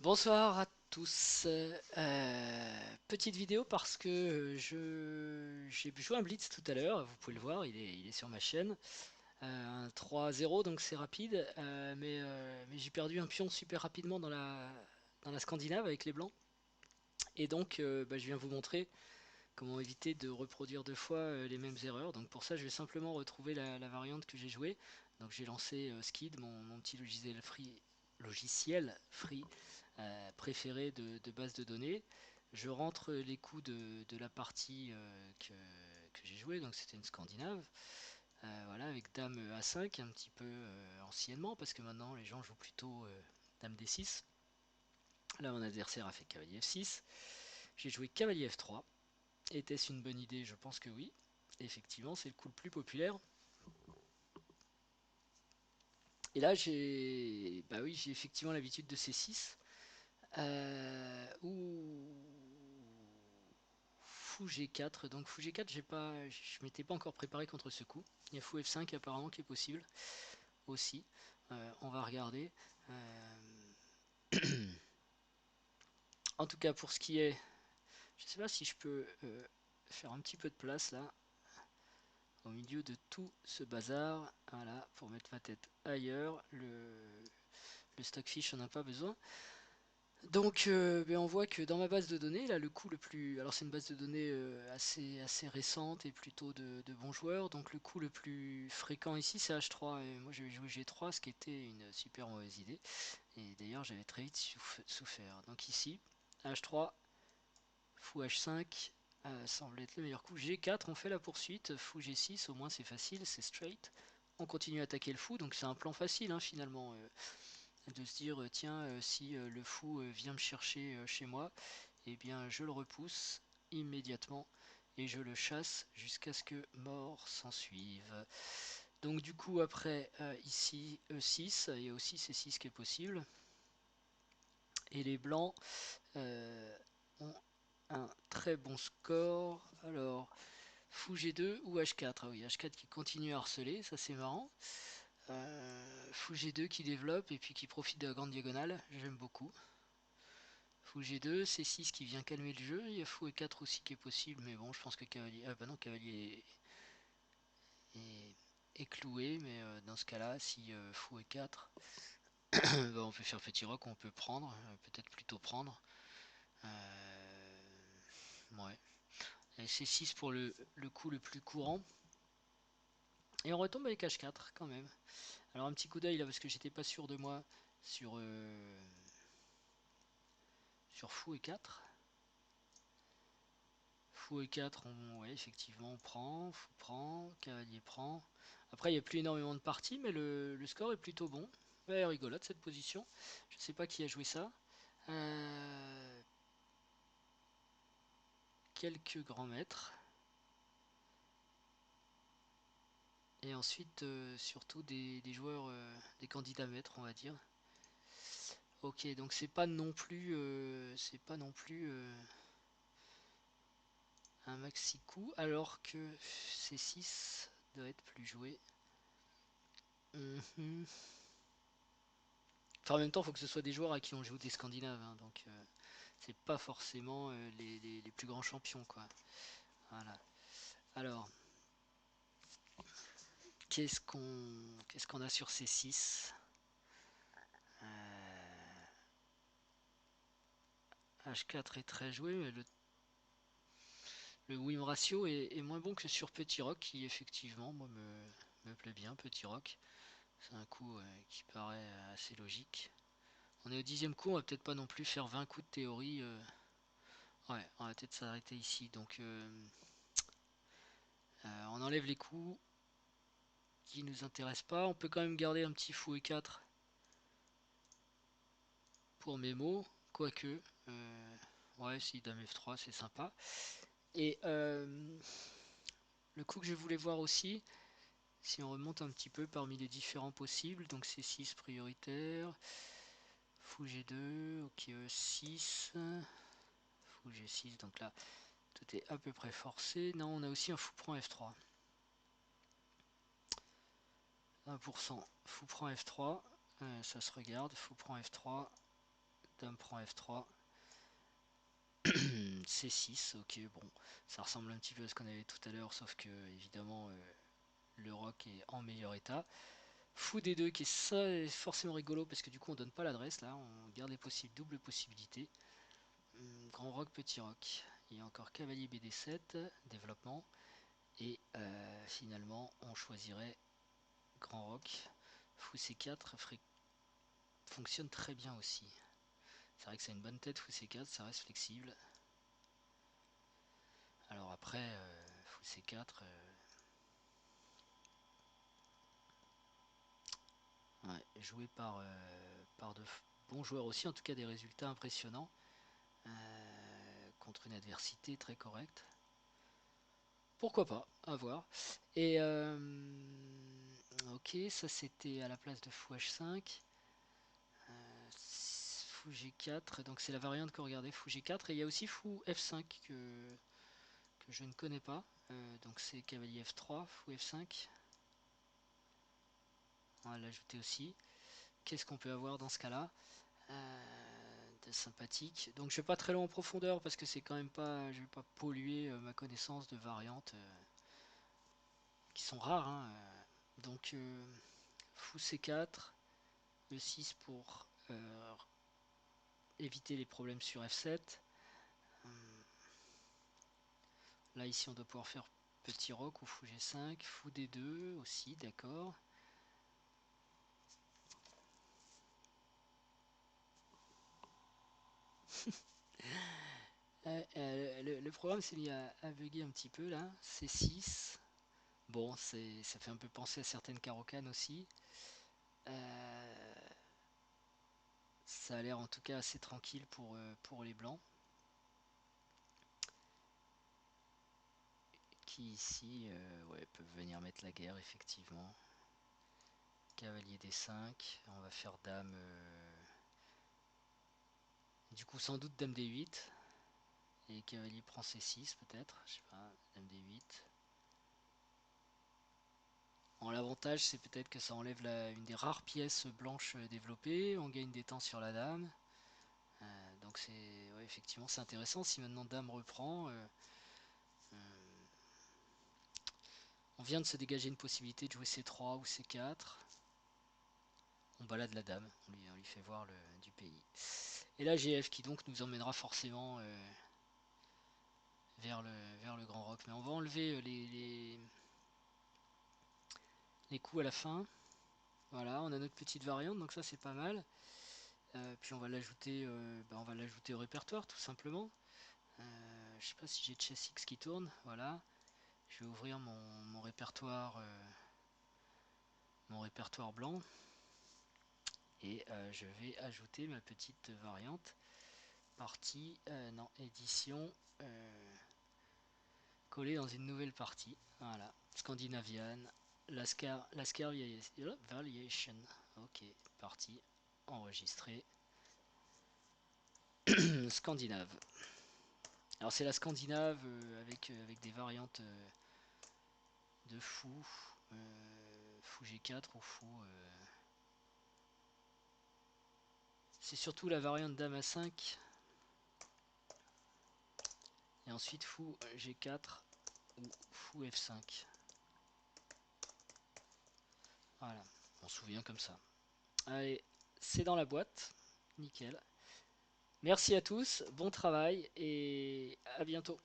Bonsoir à tous. Petite vidéo parce que j'ai joué un Blitz tout à l'heure, vous pouvez le voir, il est sur ma chaîne. Un 3-0 donc c'est rapide, mais j'ai perdu un pion super rapidement dans la Scandinave avec les blancs. Et donc je viens vous montrer comment éviter de reproduire deux fois les mêmes erreurs. Donc pour ça je vais simplement retrouver la variante que j'ai jouée. Donc j'ai lancé Skid, mon petit logiciel free préféré de base de données. Je rentre les coups de la partie que j'ai joué, donc c'était une Scandinave. Voilà, avec Dame A5, un petit peu anciennement, parce que maintenant les gens jouent plutôt Dame D6. Là, mon adversaire a fait Cavalier F6. J'ai joué Cavalier F3. Était-ce une bonne idée? Je pense que oui. Effectivement, c'est le coup le plus populaire. Et là, j'ai effectivement l'habitude de C6. Ou Fou G4. Donc Fou G4, je m'étais pas encore préparé contre ce coup. Il y a Fou F5 apparemment qui est possible aussi. On va regarder. En tout cas, pour ce qui est, je sais pas si je peux faire un petit peu de place là, au milieu de tout ce bazar. Voilà, pour mettre ma tête ailleurs. Le Stockfish, on n'a pas besoin. Donc, on voit que dans ma base de données, là, le coup le plus... Alors, c'est une base de données assez récente et plutôt de bons joueurs. Donc, le coup le plus fréquent ici, c'est H3. Et moi, j'avais joué G3, ce qui était une super mauvaise idée. Et d'ailleurs, j'avais très vite souffert. Donc, ici, H3, Fou H5 semble être le meilleur coup. G4, on fait la poursuite. Fou G6, au moins, c'est facile, c'est straight. On continue à attaquer le fou. Donc, c'est un plan facile, hein, finalement. De se dire tiens si le fou vient me chercher chez moi, et bien je le repousse immédiatement et je le chasse jusqu'à ce que mort s'en suive. Donc du coup après ici E6, il y a aussi C6 qui est possible, et les blancs ont un très bon score. Alors fou G2 ou H4, ah oui, H4 qui continue à harceler, ça c'est marrant. Fou G2 qui développe et puis qui profite de la grande diagonale, j'aime beaucoup. Fou G2, C6 qui vient calmer le jeu, il y a Fou E4 aussi qui est possible, mais bon, je pense que Cavalier... Ah bah non, Cavalier est cloué, mais dans ce cas-là, si Fou E4, bah, on peut faire petit roc, on peut prendre, peut-être plutôt prendre. Ouais. Et C6 pour le coup le plus courant. Et on retombe avec H4 quand même. Alors un petit coup d'œil là, parce que j'étais pas sûr de moi sur Fou E4. Fou E4, ouais, effectivement, on prend, fou prend, cavalier prend. Après, il n'y a plus énormément de parties, mais le score est plutôt bon. Ouais, rigolote cette position. Je ne sais pas qui a joué ça. Euh, Quelques grands maîtres. Et ensuite, surtout des joueurs, des candidats maîtres, on va dire. Ok, donc c'est pas non plus un maxi coup, alors que C6 doit être plus joué. Mhm. Enfin, en même temps, il faut que ce soit des joueurs à qui on joue des Scandinaves, hein, donc c'est pas forcément les plus grands champions, quoi. Voilà. Alors, qu'est-ce qu'on a sur ces 6? H4 est très joué, mais le win ratio est moins bon que sur Petit Rock, qui effectivement, moi, me plaît bien, Petit Rock. C'est un coup qui paraît assez logique. On est au 10e coup, on va peut-être pas non plus faire 20 coups de théorie. Ouais, on va peut-être s'arrêter ici. Donc, on enlève les coups qui nous intéressent pas. On peut quand même garder un petit fou E4 pour mémo, quoique. Ouais, si Dame F3, c'est sympa. Et le coup que je voulais voir aussi, si on remonte un petit peu parmi les différents possibles, donc c'est 6 prioritaire, fou G2, ok E6, fou G6, donc là tout est à peu près forcé. Non, on a aussi un fou prend F3. 1%, fou prend F3, ça se regarde, fou prend F3, dame prend F3, C6, ok, bon, ça ressemble un petit peu à ce qu'on avait tout à l'heure, sauf que évidemment le roc est en meilleur état. Fou D2 qui est ça forcément rigolo parce que du coup on donne pas l'adresse là, on garde les possibles, double possibilité. Grand roc, petit roc. Il y a encore cavalier BD7, développement. Et finalement on choisirait grand roc. Fou C4 fonctionne très bien aussi. C'est vrai que c'est une bonne tête fou C4, ça reste flexible. Alors après, fou C4, ouais, joué par de bons joueurs aussi, en tout cas des résultats impressionnants. Contre une adversité très correcte. Pourquoi pas, à voir. Et ok, ça c'était à la place de fou H5. Fou G4, donc c'est la variante que regardait fou G4. Et il y a aussi fou F5 que je ne connais pas. Donc c'est cavalier F3, fou F5. On va l'ajouter aussi. Qu'est-ce qu'on peut avoir dans ce cas-là de sympathique. Donc je vais pas très loin en profondeur parce que c'est quand même pas, je vais pas polluer ma connaissance de variantes qui sont rares. Hein. Donc fou C4, E6 pour éviter les problèmes sur F7. Là ici on doit pouvoir faire petit roc ou fou G5, fou D2 aussi, d'accord. Le programme s'est mis à bugger un petit peu là, C6. Bon, ça fait un peu penser à certaines carocanes aussi. Ça a l'air en tout cas assez tranquille pour les blancs. Qui ici ouais, peuvent venir mettre la guerre effectivement. Cavalier D5, on va faire dame. Du coup sans doute dame D8. Et cavalier prend C6 peut-être, je sais pas, dame D8. En l'avantage c'est peut-être que ça enlève une des rares pièces blanches développées, on gagne des temps sur la dame. Donc c'est ouais, effectivement c'est intéressant si maintenant dame reprend. On vient de se dégager une possibilité de jouer C3 ou C4. On balade la dame, on lui fait voir du pays. Et là GF qui donc nous emmènera forcément vers, vers le grand roc. Mais on va enlever les coups à la fin. Voilà, on a notre petite variante, donc ça c'est pas mal. Puis on va l'ajouter au répertoire tout simplement. Je sais pas si j'ai Chess X qui tourne, voilà. Je vais ouvrir mon répertoire blanc et je vais ajouter ma petite variante. Partie, non, édition, collée dans une nouvelle partie. Voilà, Scandinavian, Lasker Variation. Ok, partie, enregistrée. Scandinave. Alors c'est la Scandinave avec des variantes de fou, fou G4 ou fou. C'est surtout la variante dame à 5 et ensuite fou G4 ou fou F5. Voilà, on se souvient comme ça. Allez, c'est dans la boîte, nickel. Merci à tous, bon travail et à bientôt.